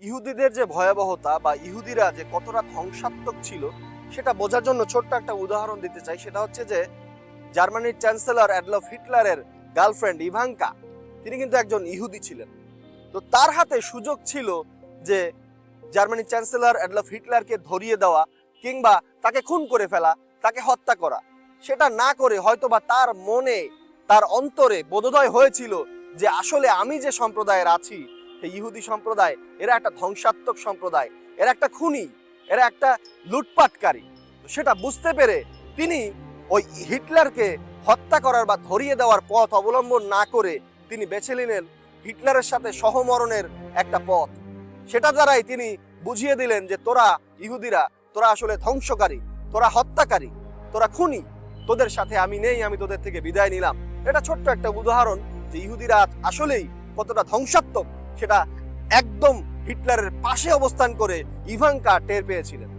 ইহুদিদের যে ভয়াবহতা বা ইহুদিরা যে কতটা ধ্বংসাত্মক ছিল সেটা বোঝার জন্য ছোট্ট একটা উদাহরণ দিতে চাই। সেটা হচ্ছে যে জার্মানির চ্যান্সেলর অ্যাডলফ হিটলারের গার্লফ্রেন্ড ইভাঙ্কা, তিনি কিন্তু একজন ইহুদি ছিলেন। তো তার হাতে সুযোগ ছিল যে জার্মানির চ্যান্সেলর অ্যাডলফ হিটলারকে ধরিয়ে দেওয়া কিংবা তাকে খুন করে ফেলা, তাকে হত্যা করা। সেটা না করে হয়তোবা তার মনে, তার অন্তরে বোধোদয় হয়েছিল যে আসলে আমি যে সম্প্রদায়ের আছি, সেই ইহুদি সম্প্রদায়, এরা একটা ধ্বংসাত্মক সম্প্রদায়, এরা একটা খুনি, এরা একটা লুটপাটকারী। সেটা বুঝতে পেরে তিনি ওই হিটলারকে হত্যা করার বা ধরিয়ে দেওয়ার পথ অবলম্বন না করে তিনি বেছে নিলেন হিটলারের সাথে সহমরণের একটা পথ। সেটা দ্বারাই তিনি বুঝিয়ে দিলেন যে তোরা ইহুদিরা, তোরা আসলে ধ্বংসকারী, তোরা হত্যাকারী, তোরা খুনি, তোদের সাথে আমি নেই, আমি তোদের থেকে বিদায় নিলাম। এটা ছোট্ট একটা উদাহরণ যে ইহুদিরা আসলেই কতটা ধ্বংসাত্মক সেটা একদম হিটলারের পাশে অবস্থান করে ইভাঙ্কা টের পেয়েছিলেন।